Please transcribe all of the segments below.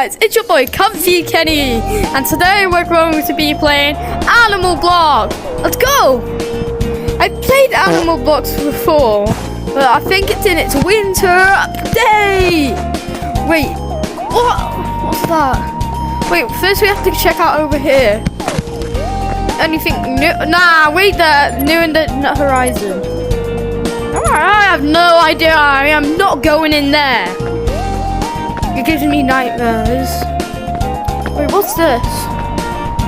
Guys, it's your boy Comfy Kenny, and today we're going to be playing Animal Block. Let's go! I played Animal Blocks before, but I think it's in its winter update. Wait, what's that? Wait, first we have to check out over here. Anything new? Nah, wait there. New in the horizon. I have no idea. I am not going in there. It gives me nightmares. Wait, what's this?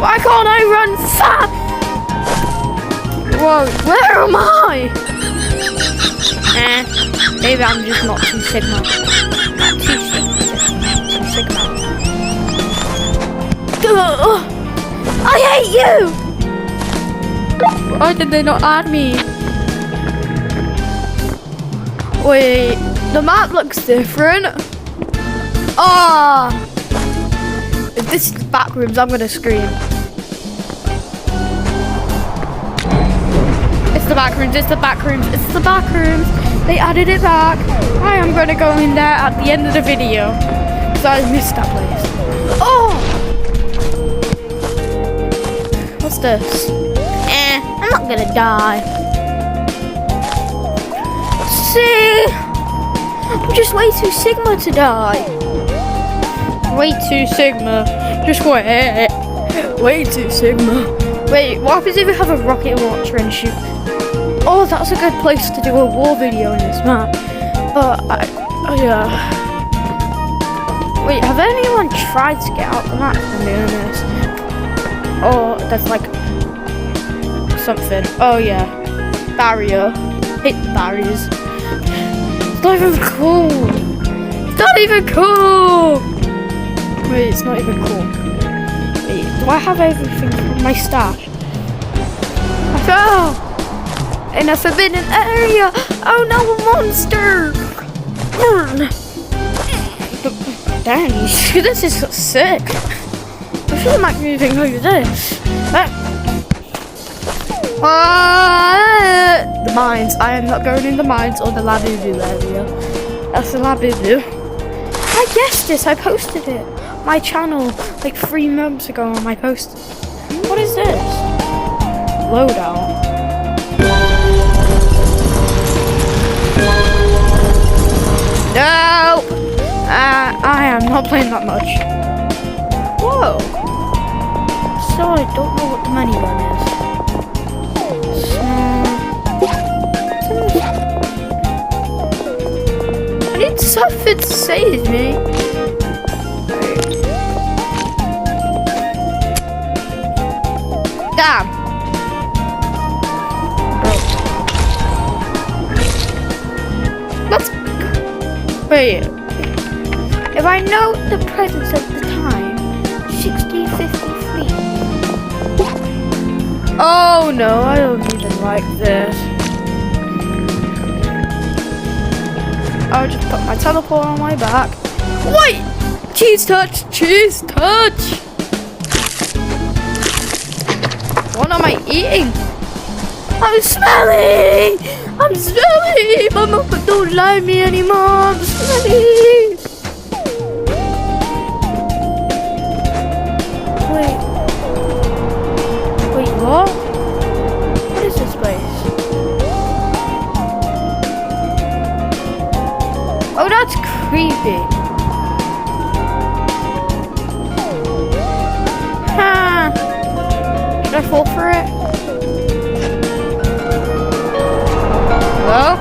Why can't I run fast? Whoa, where am I? Maybe I'm just not too Sigma. Too Sigma. I hate you! Why did they not add me? Wait, the map looks different. If this is the back rooms, I'm gonna scream. It's the back rooms, it's the back rooms, it's the back rooms. They added it back. I am gonna go in there at the end of the video. So I missed that place. Oh! What's this? I'm not gonna die. See? I'm just way too Sigma to die. Way too Sigma. Just wait. Way too Sigma. Wait, what happens if we have a rocket launcher and shoot? Oh, that's a good place to do a war video in this map. But yeah. Wait, have anyone tried to get out the map from doing this? Oh, that's like something. Oh yeah, barrier. Hit barriers. It's not even cool. It's not even cool. Wait, it's not even cool. Wait, do I have everything from my stash? I fell in a forbidden area. Oh no, a monster! Dang, this is so sick. I should make moving like this. The mines. I am not going in the mines or the Labubu area. That's the Labubu. I guessed this. I posted it. My channel like 3 months ago on my post. What is this? Loadout. No! I am not playing that much. Whoa. So I don't know what the money run is. I need something to save me. Damn. Let's wait. If I know the presence of the time, 1653. Oh no, I don't even like this. I'll just put my teleport on my back. Wait! Cheese touch! Cheese touch! What am I eating? I'm smelly! I'm smelly! Mama don't like me anymore. I'm smelly! Wait, what? What is this place? Oh, that's creepy. Ha! Should I fall for it? Hello?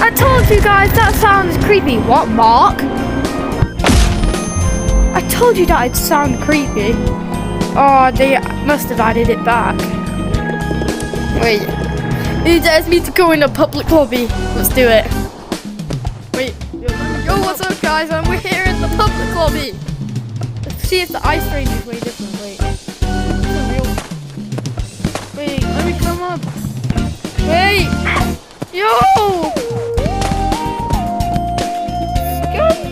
I told you guys that sounds creepy. What, Mark? I told you that it'd sound creepy. Oh, they must have added it back. Wait. Who dares me to go in a public lobby? Let's do it. Wait. Yo, what's up, guys? We're here in the public lobby. Let's see if the ice range is way different. Wait. Wait, let me come up. Wait. Yo!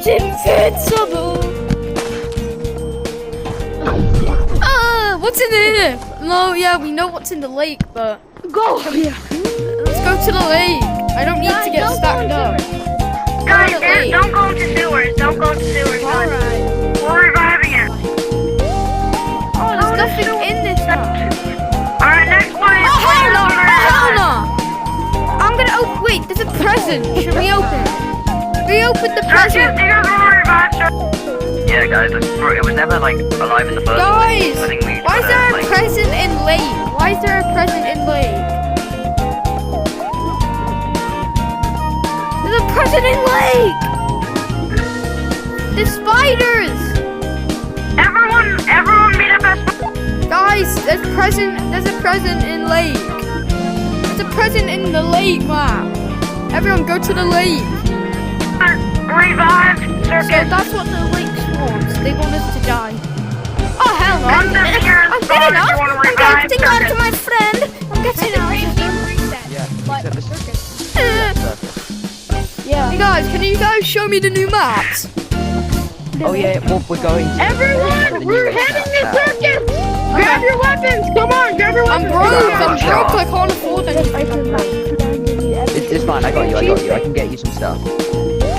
Invincible. What's in here? No, yeah, we know what's in the lake, but Go. let's go to the lake. I don't need to get stacked up. Guys, Go to the lake. don't go into sewers. Don't go into sewers. guys. Alright. We're reviving it. Oh, there's nothing in this one. Alright, next place. Oh, hell no! Oh, hell no! I'm gonna open. Wait, there's a present. Should we open it? We opened the Circus, present. you guys want to revive Circus? Yeah, guys, it was never like alive in the first Guys, place. I think we why is there a like, present in lake? Why is there a present in lake? There's a present in lake! There's spiders! Everyone meet up as Guys, there's a present in lake. There's a present in the lake, man. Everyone go to the lake. revive So Circus. that's what the lake wants. They want us to die. Oh hell no! Come down here and I'm start getting if out! you wanna I'm revive getting out to Circus. my friend! I'm getting out! yeah, except the circus. Yeah. Hey guys, can you guys show me the new maps? Oh yeah, well, we're going to Everyone, we're heading to circus. Grab your weapons. Come on, grab your I'm weapons. broke, I can't afford anything. It's fine, I got you, I can get you some stuff.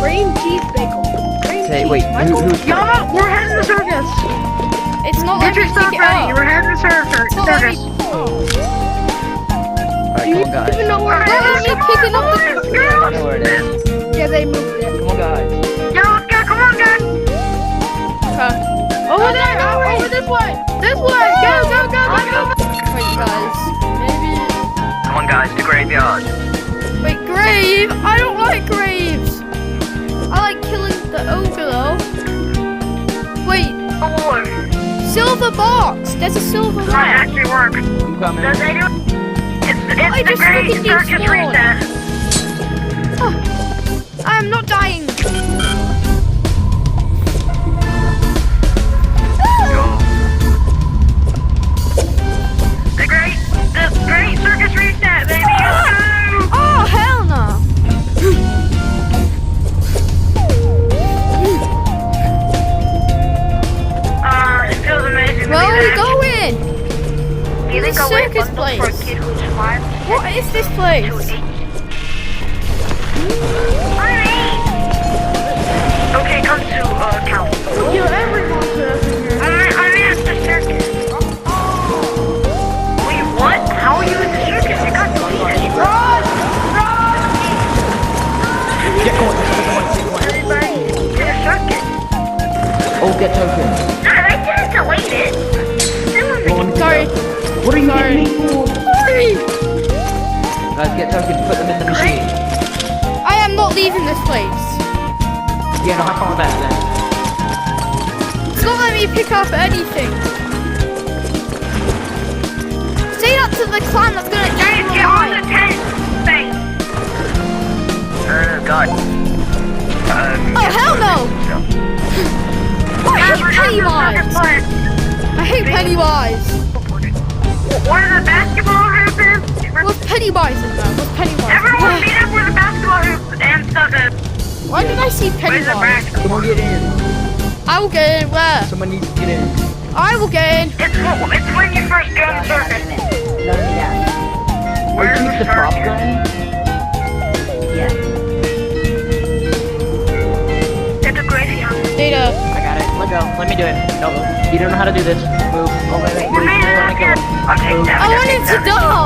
Cream cheese bagel. Cream Say, cheese. wait, who's Y'all, we're heading to Circus. It's not Get letting your me stuff pick it ready. up. We're heading to It's not letting Circus. me... Oh. Alright, come on, guys. Even know where Don't let me picking up the... Let's I go. know where it is. Yeah, they moved it. Come on, guys. Yo, let's go. Come on, guys. Okay. Over there. Over this way. This way. Go, go, go, go, go. Wait guys, maybe... Come on, guys, the graveyard. Wait, grave? I don't like graves. I like killing the ogre though. Wait, Oh, silver box. There's a silver might box. actually work. You coming? Does they do? It's I the just great freaking Circus despawned. reset. I am not dying. The great circus reset, baby. Let's go. Oh hell no. It feels amazing. Where are we to going? be there. This Go away circus bundle for a place. kid who survived. What is this place? Okay, come to council. Yo, everyone's here. I'm at the circus. Wait, what? How are you in the circus? You got deleted. Run! Get going. Everybody, to the circus. Oh, get tokens. No, I didn't delete it. Sorry. What are you Sorry. Sorry. Guys, get tokens, put them in the machine. I am not leaving this place. Yeah, no, have fun with that then. It's not letting me pick up anything. Say that to the clan that's gonna eat Guys, you get on the alive. tent thing. God. Oh hell no! I hate Pennywise. I hate Pennywise. Where the basketball hoop is? What's Pennywise in there? What's Pennywise? Everyone meet up where the basketball hoop and stuff is. Why did I see Where's the Pennywise? basketball? Someone get in. I will get in. Where? Someone needs to get in. I will get in. It's when you first go to circus. Where's Use the prop circus? gun? It's a graveyard. Data. I got it. Let go. Let me do it. No, you don't know how to do this. Move. Oh, wait. We made it, Let me go. circus. Okay, I wanted to die.